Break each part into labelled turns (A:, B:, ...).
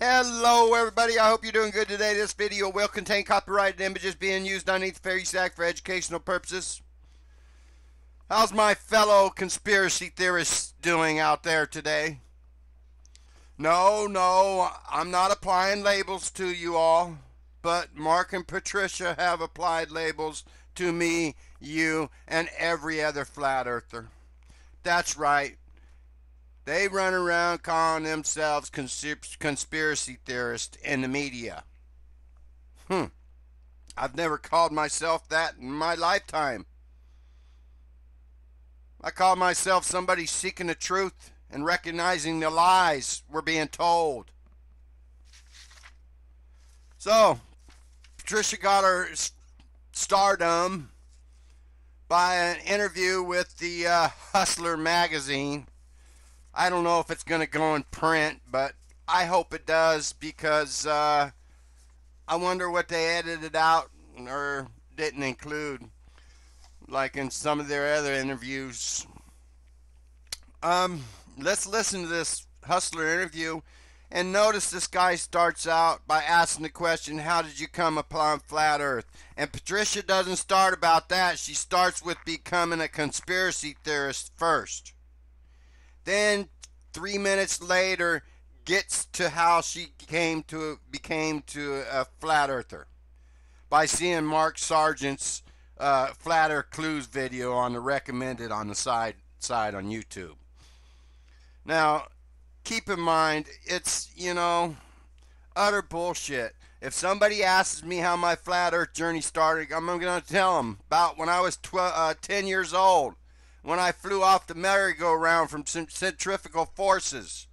A: Hello everybody, I hope you're doing good today. This video will contain copyrighted images being used underneath the Fair Use Act for educational purposes. How's my fellow conspiracy theorists doing out there today? No, I'm not applying labels to you all, but Mark and Patricia have applied labels to me, you, and every other flat earther. That's right. They run around calling themselves conspiracy theorists in the media. I've never called myself that in my lifetime. I call myself somebody seeking the truth and recognizing the lies we're being told. So, Patricia got her stardom by an interview with the Hustler magazine. I don't know if it's going to go in print, but I hope it does because I wonder what they edited out or didn't include, like in some of their other interviews. Let's listen to this Hustler interview and notice this guy starts out by asking the question, how did you come upon flat earth? And Patricia doesn't start about that. She starts with becoming a conspiracy theorist first. Then 3 minutes later gets to how she became to a flat earther by seeing Mark Sargent's Flat Earth Clues video on the recommended on the side on YouTube. Now, keep in mind, it's, utter bullshit. If somebody asks me how my flat earth journey started, I'm going to tell them about when I was 10 years old, when I flew off the merry-go-round from centrifugal forces.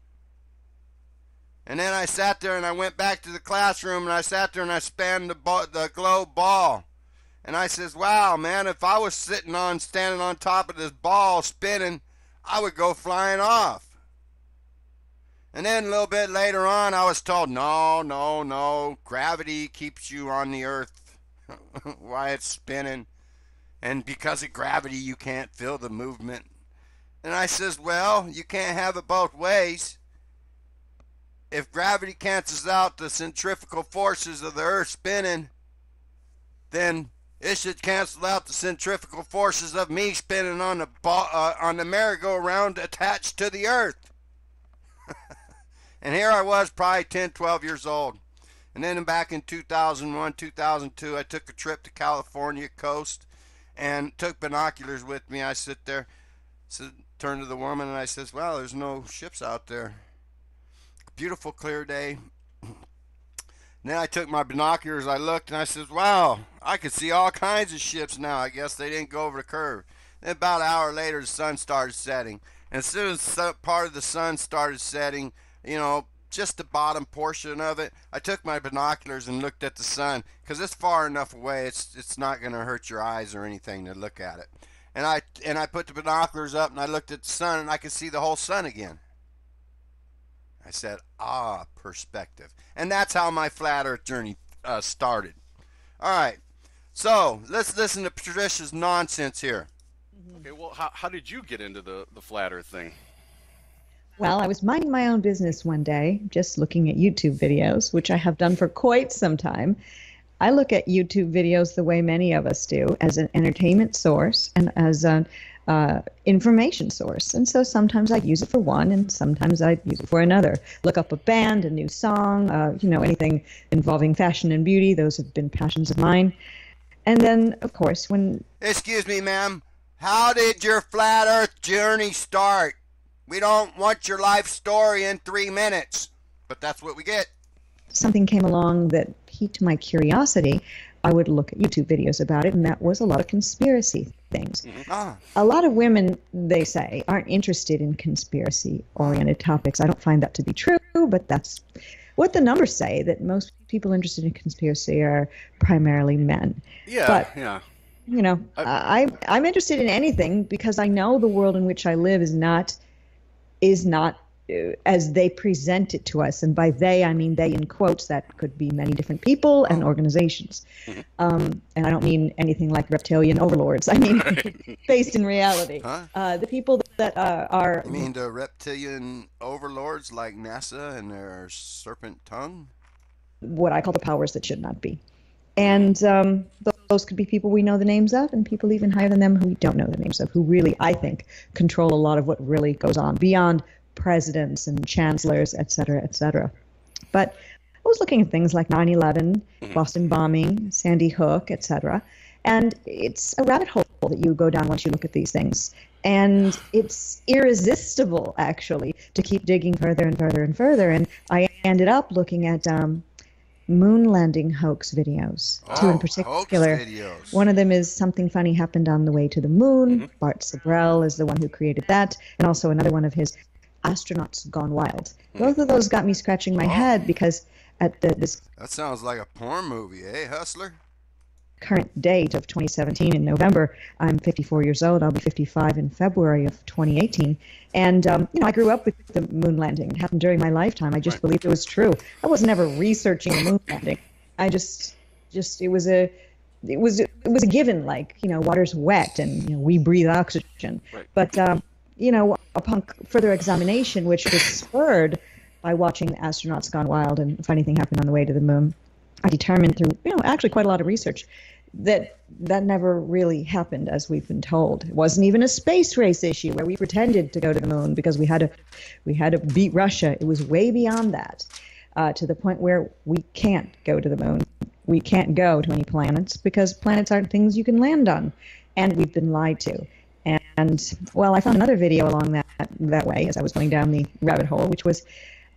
A: And then I sat there and I went back to the classroom and I sat there and I spanned the globe ball. And I says, wow, man, if I was standing on top of this ball spinning, I would go flying off. And then a little bit later on, I was told, no, gravity keeps you on the earth while it's spinning. And because of gravity, you can't feel the movement. And I says, well, you can't have it both ways. If gravity cancels out the centrifugal forces of the earth spinning, then it should cancel out the centrifugal forces of me spinning on the merry-go-round attached to the earth. And here I was, probably 10, 12 years old. And then back in 2001, 2002, I took a trip to California coast and took binoculars with me. I sit there, turned to the woman, and I says, well, there's no ships out there. Beautiful, clear day. And then I took my binoculars, I looked, and I says, wow, I could see all kinds of ships now. I guess they didn't go over the curve. Then about an hour later, the sun started setting. And as soon as part of the sun started setting, just the bottom portion of it, I took my binoculars and looked at the sun, because it's far enough away, it's not going to hurt your eyes or anything to look at it. And I put the binoculars up and I looked at the sun and I could see the whole sun again. I said, perspective. And that's how my flat earth journey started. All right, so let's listen to Patricia's nonsense here.
B: Okay, well, how did you get into the flat earth thing?
C: Well, I was minding my own business one day, just looking at YouTube videos, which I have done for quite some time. I look at YouTube videos the way many of us do, as an entertainment source and as an information source. And so sometimes I use it for one and sometimes I use it for another. Look up a band, a new song, anything involving fashion and beauty. Those have been passions of mine. And then, of course, when...
A: Excuse me, ma'am. How did your flat earth journey start? We don't want your life story in 3 minutes, but that's what we get.
C: Something came along that piqued my curiosity, I would look at YouTube videos about it, and that was a lot of conspiracy things. A lot of women, they say, aren't interested in conspiracy-oriented topics. I don't find that to be true, but that's what the numbers say, that most people interested in conspiracy are primarily men.
B: Yeah.
C: I'm interested in anything because I know the world in which I live is not as they present it to us. And by they, I mean they in quotes. That could be many different people and organizations. And I don't mean anything like reptilian overlords. I mean based in reality. The people that are...
A: You mean the reptilian overlords like NASA and their serpent tongue?
C: What I call the powers that should not be. And those could be people we know the names of, and people even higher than them who we don't know the names of, who really, I think, control a lot of what really goes on beyond presidents and chancellors, et cetera, et cetera. But I was looking at things like 9/11, Boston bombing, Sandy Hook, et cetera. And it's a rabbit hole that you go down once you look at these things. And it's irresistible, actually, to keep digging further and further and further. And I ended up looking at moon landing hoax videos, two in particular. One of them is Something Funny Happened on the Way to the Moon. Bart Sabrell is the one who created that. And also another one of his, Astronauts Gone Wild. Both of those got me scratching my head because at this...
A: That sounds like a porn movie, eh, Hustler?
C: Current date of 2017 in November, I'm 54 years old. I'll be 55 in February of 2018. And, I grew up with the moon landing. It happened during my lifetime. I just believed it was true. I was never researching the moon landing. I just it was a given, like, water's wet and, we breathe oxygen. But, upon further examination, which was spurred by watching Astronauts Gone Wild and Funny Thing Happened on the Way to the Moon, I determined through, actually quite a lot of research that never really happened as we've been told. It wasn't even a space race issue where we pretended to go to the moon because we had to beat Russia. It was way beyond that, to the point where we can't go to the moon. We can't go to any planets because planets aren't things you can land on, and we've been lied to. And well, I found another video along that way as I was going down the rabbit hole, which was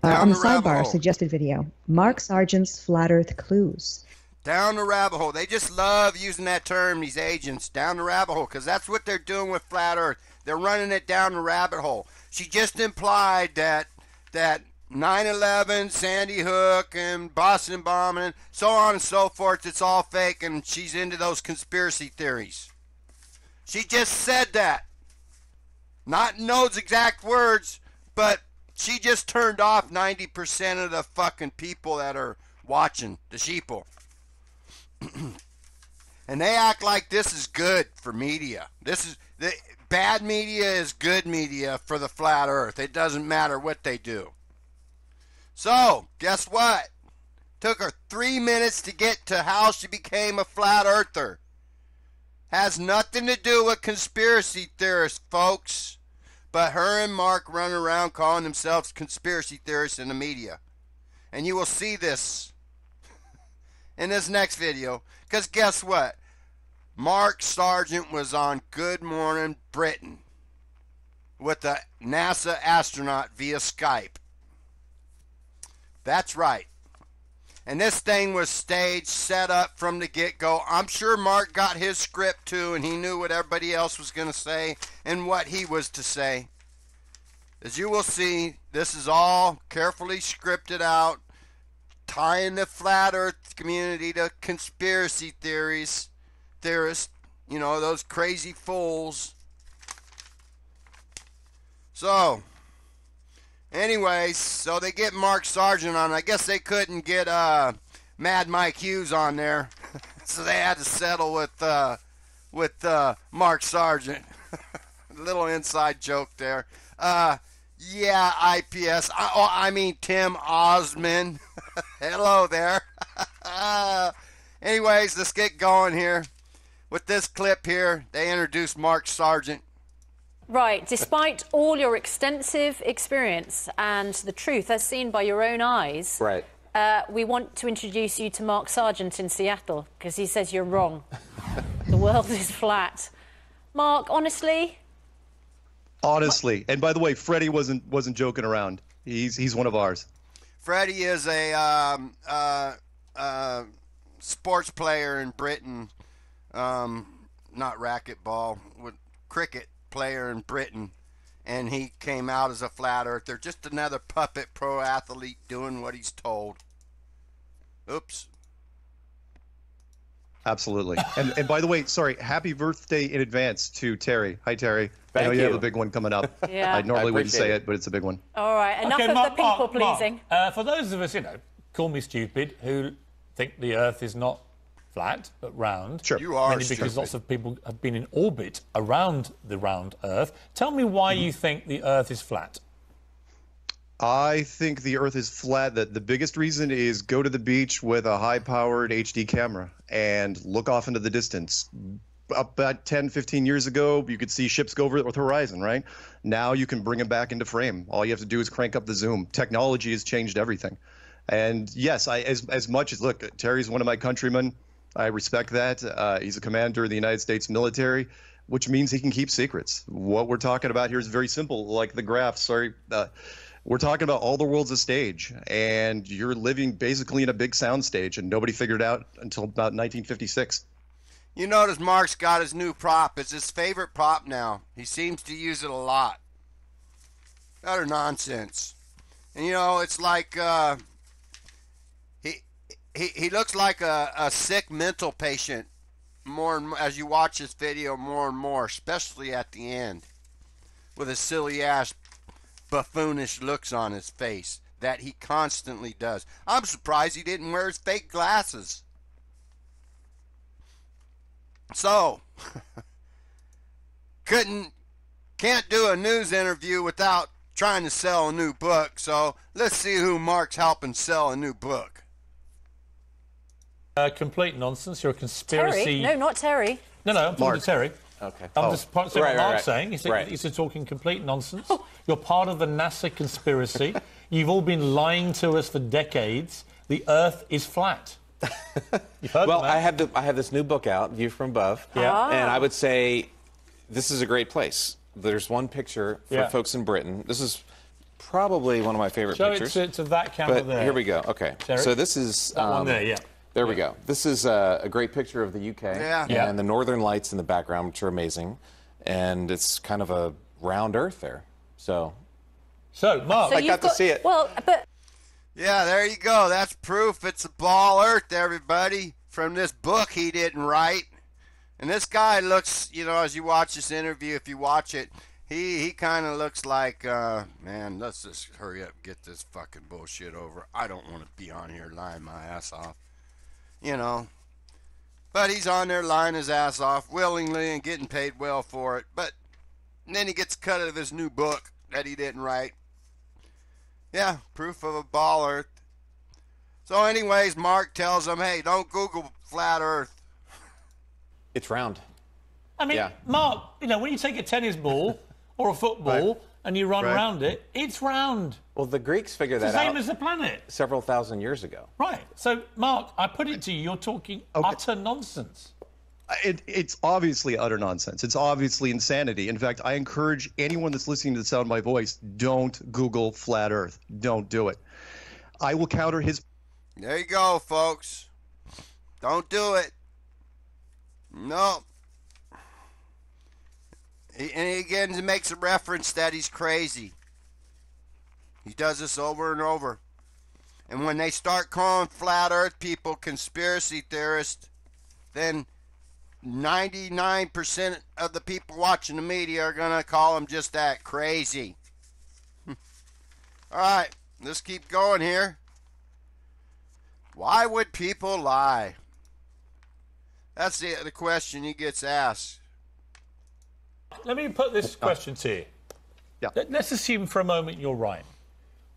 C: on the sidebar, suggested video, Mark Sargent's Flat Earth Clues.
A: Down the rabbit hole. They just love using that term, these agents, down the rabbit hole, because that's what they're doing with Flat Earth. They're running it down the rabbit hole. She just implied that 9/11, Sandy Hook, and Boston bombing, so on and so forth, it's all fake, and she's into those conspiracy theories. She just said that. Not in those exact words, but she just turned off 90% of the fucking people that are watching, the sheeple. And they act like this is good for media. Bad media is good media for the flat earth. It doesn't matter what they do. So, guess what? Took her 3 minutes to get to how she became a flat earther. Has nothing to do with conspiracy theorists, folks. But her and Mark run around calling themselves conspiracy theorists in the media. And you will see this in this next video. Because guess what? Mark Sargent was on Good Morning Britain with a NASA astronaut via Skype. That's right. And this thing was staged, set up from the get-go. I'm sure Mark got his script too, and he knew what everybody else was going to say and what he was to say. As you will see, this is all carefully scripted out, tying the flat earth community to conspiracy theorists, those crazy fools. So, anyways, so they get Mark Sargent on. I guess they couldn't get Mad Mike Hughes on there, so they had to settle with Mark Sargent. Little inside joke there. Yeah, IPS. I mean Tim Osman. Hello there. Anyways, let's get going here. With this clip here, they introduced Mark Sargent.
D: Right, despite all your extensive experience and the truth as seen by your own eyes,
E: right.
D: We want to introduce you to Mark Sargent in Seattle, because he says you're wrong. The world is flat. Mark, honestly?
E: Honestly. And by the way, Freddie wasn't joking around. He's one of ours.
A: Freddie is a sports player in Britain. Not racquetball, with cricket player in Britain, and he came out as a flat earther. Just another puppet pro athlete doing what he's told. Oops.
E: Absolutely. And by the way, sorry, happy birthday in advance to Terry. Hi, Terry. I know
F: Thank
E: you have
F: you.
E: a big one coming up.
D: Yeah.
E: I normally wouldn't
F: appreciate
E: say
F: it.
E: it, but it's a big one.
D: All right, enough
G: Okay,
D: of
G: Mark,
D: the people pleasing.
G: For those of us, call me stupid, who think the Earth is not flat but round.
E: Sure.
A: You are
G: Mainly because
A: stupid.
G: lots of people have been in orbit around the round Earth. Tell me why you think the Earth is flat.
E: I think the Earth is flat. That the biggest reason is go to the beach with a high-powered HD camera and look off into the distance. About 10, 15 years ago, you could see ships go over the horizon, right? Now you can bring them back into frame. All you have to do is crank up the zoom. Technology has changed everything. And yes, as much as, look, Terry's one of my countrymen. I respect that. He's a commander of the United States military, which means he can keep secrets. What we're talking about here is very simple, like the graph, we're talking about all the world's a stage, and you're living basically in a big sound stage, and nobody figured it out until about 1956.
A: You notice Mark's got his new prop. It's his favorite prop now. He seems to use it a lot. Utter nonsense. And you know, it's like he looks like a sick mental patient more and more, as you watch this video more and more, especially at the end, with his silly ass buffoonish looks on his face that he constantly does. I'm surprised he didn't wear his fake glasses. So, can't do a news interview without trying to sell a new book. So, let's see who Mark's helping sell a new book.
G: Complete nonsense. You're a conspiracy.
D: Terry? No, not Terry.
G: No, I'm talking to Terry.
F: Okay.
G: I'm just saying what Mark's saying.
F: Right.
G: He's talking complete nonsense. You're part of the NASA conspiracy. You've all been lying to us for decades. The Earth is flat. You've heard
F: Well,
G: that.
F: I have this new book out, View from Above.
G: Yeah.
F: And I would say this is a great place. There's one picture for
G: Yeah.
F: folks in Britain. This is probably one of my favorite
G: Show
F: pictures.
G: it to that camera
F: But
G: there.
F: here we go. Okay.
G: Terry?
F: So this is
G: That one there, yeah.
F: There we go. This is a great picture of the UK
A: Yeah.
G: Yeah.
F: and the northern lights in the background, which are amazing. And it's kind of a round Earth there. So
G: Mark,
D: So
F: I
D: you've
F: got to see it.
D: Well, but
A: Yeah, there you go. That's proof it's a ball Earth, everybody, from this book he didn't write. And this guy looks, you know, as you watch this interview, if you watch it, he kind of looks like, man, let's just hurry up and get this fucking bullshit over. I don't want to be on here lying my ass off, you know. But he's on there lying his ass off willingly and getting paid well for it. But then he gets a cut of his new book that he didn't write. Yeah, proof of a ball Earth. So anyways, Mark tells him, hey, don't Google flat Earth.
F: it's round.
G: I mean,
F: Yeah.
G: Mark, you know, when you take a tennis ball or a football and you run
E: Right.
G: around it, it's round.
F: Well, the Greeks figured
G: It's the
F: that
G: same
F: out
G: as the planet.
F: several thousand years ago.
G: Right. So, Mark, I put it to you, you're talking utter nonsense.
E: It's obviously utter nonsense. It's obviously insanity. In fact, I encourage anyone that's listening to the sound of my voice, don't Google flat Earth. Don't do it. I will counter his.
A: There you go, folks. Don't do it. No. And he again makes a reference that he's crazy. He does this over and over. And when they start calling flat Earth people conspiracy theorists, then 99% of the people watching the media are going to call them just that, crazy. All right, let's keep going here. Why would people lie? That's the question he gets asked.
G: Let me put this question to you.
E: Yeah.
G: Let's assume for a moment you're right.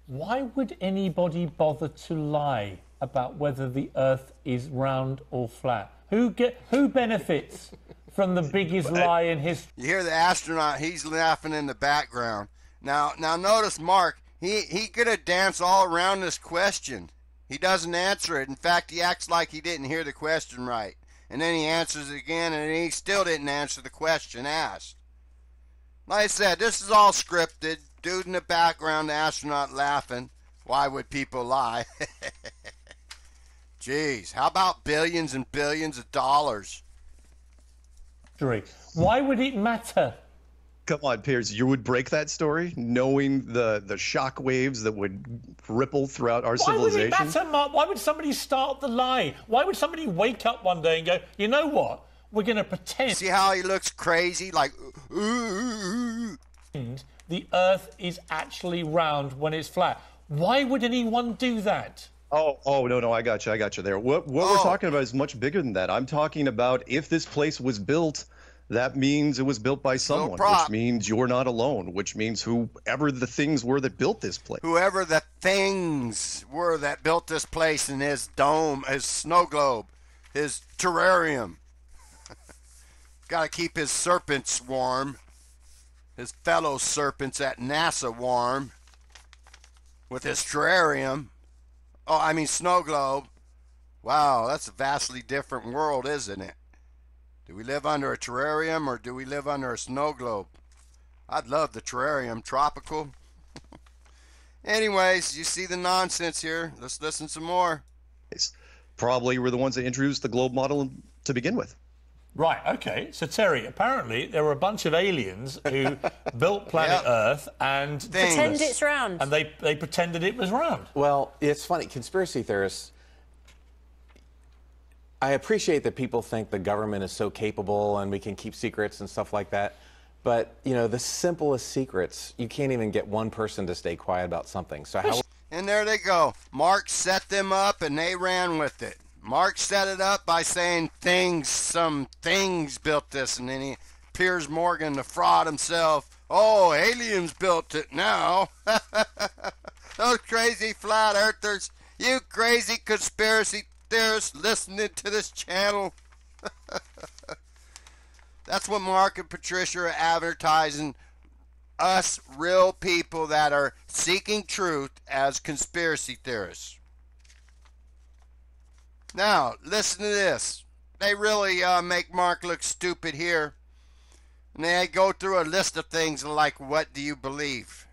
G: Why would anybody bother to lie about whether the Earth is round or flat? Who benefits from the biggest lie in history?
A: You hear the astronaut, he's laughing in the background. Now notice Mark, he could have danced all around this question. He doesn't answer it. In fact, he acts like he didn't hear the question right. And then he answers it again, and he still didn't answer the question asked. Like I said, this is all scripted. Dude in the background, the astronaut laughing. Why would people lie? Jeez, how about billions and billions of dollars?
G: Why would it matter?
E: Come on, Piers, you would break that story knowing the shock waves that would ripple throughout our
G: Why would it
E: civilization?
G: matter, Mark? Why would somebody start the lie? Why would somebody wake up one day and go, you know what? we're going to pretend
A: See how he looks crazy? Like,
G: the Earth is actually round when it's flat. Why would anyone do that?
E: Oh, no, I got you there. What we're talking about is much bigger than that. I'm talking about if this place was built, that means it was built by someone, which means you're not alone, which means whoever the things were that built this place.
A: Whoever the things were that built this place in his dome, his snow globe, his terrarium. Got to keep his serpents warm, his fellow serpents at NASA warm, with his terrarium. Oh, I mean snow globe. Wow, that's a vastly different world, isn't it? Do we live under a terrarium or do we live under a snow globe? I'd love the terrarium, tropical. Anyways, you see the nonsense here. Let's listen some more.
E: Probably were the ones that introduced the globe model to begin with.
G: Right, okay. So, Terry, apparently there were a bunch of aliens who built planet Earth and
D: pretend it's round.
G: And they pretended it was round.
F: Well, it's funny. Conspiracy theorists, I appreciate that people think the government is so capable and we can keep secrets and stuff like that. But, you know, the simplest secrets, you can't even get one person to stay quiet about something. So how...
A: And there they go. Mark set them up and they ran with it. Mark set it up by saying some things built this, and then Piers Morgan, the fraud himself, oh, aliens built it now. Those crazy flat earthers, you crazy conspiracy theorists listening to this channel. That's what Mark and Patricia are advertising, us real people that are seeking truth as conspiracy theorists. Now, listen to this. They really make Mark look stupid here. And they go through a list of things like, what do you believe?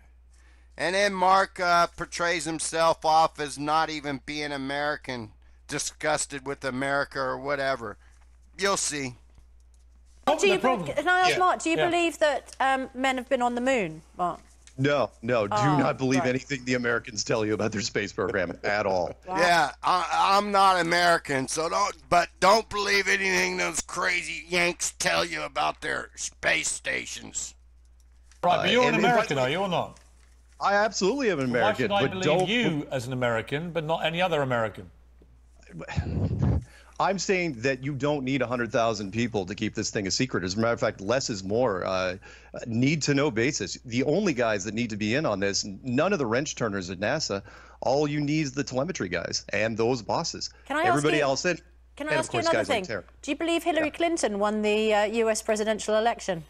A: And then Mark portrays himself off as not even being American, disgusted with America or whatever. You'll see.
D: Can I ask Mark, do you believe that men have been on the moon, Mark?
E: No, do not believe anything the Americans tell you about their space program at all.
A: Wow. Yeah, I'm not American, so don't believe anything those crazy Yanks tell you about their space stations.
G: Right, but you're an American, are you or not?
E: I absolutely am an American.
G: Why should I believe you as an American, but not any other American?
E: I'm saying that you don't need 100,000 people to keep this thing a secret. As a matter of fact, less is more. Need-to-know basis. The only guys that need to be in on this, none of the wrench turners at NASA. All you need is the telemetry guys and those bosses.
D: Can I
E: Everybody
D: ask you,
E: else in.
D: Can I ask you another thing? Do you believe Hillary Clinton won the U.S. presidential election?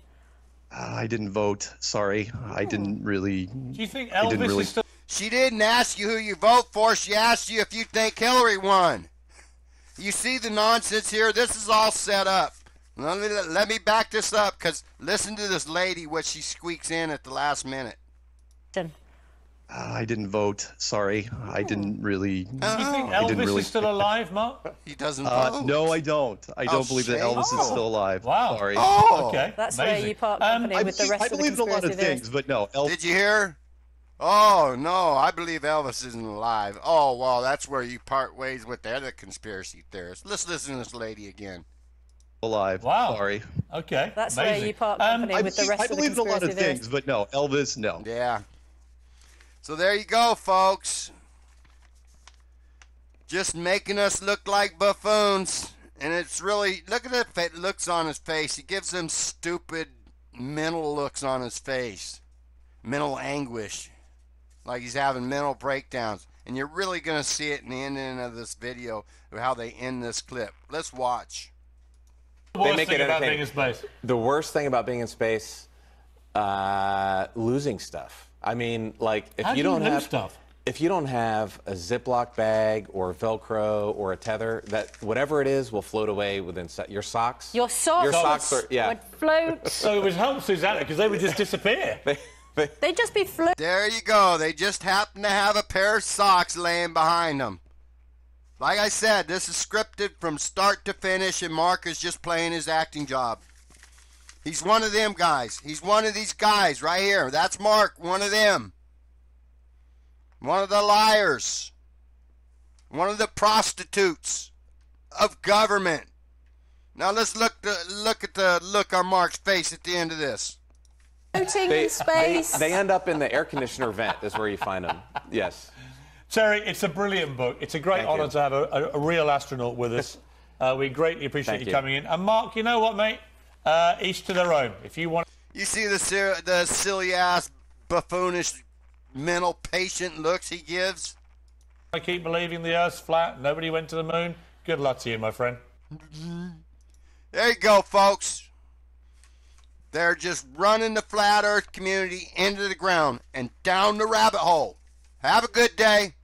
E: I didn't vote. Sorry. I didn't really.
G: Do you think Elvis is still...
A: She didn't ask you who you vote for. She asked you if you think Hillary won. You see the nonsense here? This is all set up. Let me back this up, because listen to this lady, what she squeaks in at the last minute.
E: I didn't vote. Sorry. I didn't really.
G: Do you think Elvis is still alive, Mark?
A: He doesn't vote.
E: No, I don't. I don't believe that Elvis is still alive.
G: Wow.
E: Sorry.
A: Oh.
G: Okay.
D: That's
G: amazing.
D: where you part company with the rest
E: I
D: of the
E: believe in a lot of
D: conspiracy
E: things, but no. Elvis.
A: Did you hear? Oh, no, I believe Elvis isn't alive. Oh, well, that's where you part ways with the other conspiracy theorists. Let's listen to this lady again.
E: Alive.
G: Wow.
E: Sorry.
G: Okay.
D: That's
G: amazing.
D: where you part company with the rest
E: I
D: of the
E: believe in a lot
D: conspiracy
E: of
D: theorists.
E: things, but no. Elvis, no.
A: Yeah. So there you go, folks. Just making us look like buffoons. And it's really, look at the looks on his face. He gives them stupid mental looks on his face. Mental anguish. Like he's having mental breakdowns. And you're really going to see it in the ending of this video of how they end this clip. Let's watch.
G: The worst thing about being in space.
F: The worst thing about being in space, losing stuff. I mean, like, if you don't have
G: stuff?
F: If you don't have a Ziploc bag or Velcro or a tether, that whatever it is will float away within your socks.
D: Your socks?
F: Your socks are,
D: would float.
G: So it would help Susanna because they would just disappear.
D: They'd just be floating.
A: There you go. They just happen to have a pair of socks laying behind them. Like I said, this is scripted from start to finish, and Mark is just playing his acting job. He's one of them guys. He's one of these guys right here. That's Mark, one of them. One of the liars. One of the prostitutes of government. Now let's look at the look on Mark's face at the end of this.
D: Floating in space.
F: They end up in the air conditioner vent is where you find them. Yes.
G: Terry, it's a brilliant book. It's a great honour to have a real astronaut with us. We greatly appreciate you coming in. And Mark, you know what, mate? Each to their own. If you want,
A: you see the silly ass, buffoonish, mental patient looks he gives.
G: I keep believing the Earth's flat. Nobody went to the moon. Good luck to you, my friend.
A: There you go, folks. They're just running the flat Earth community into the ground and down the rabbit hole. Have a good day.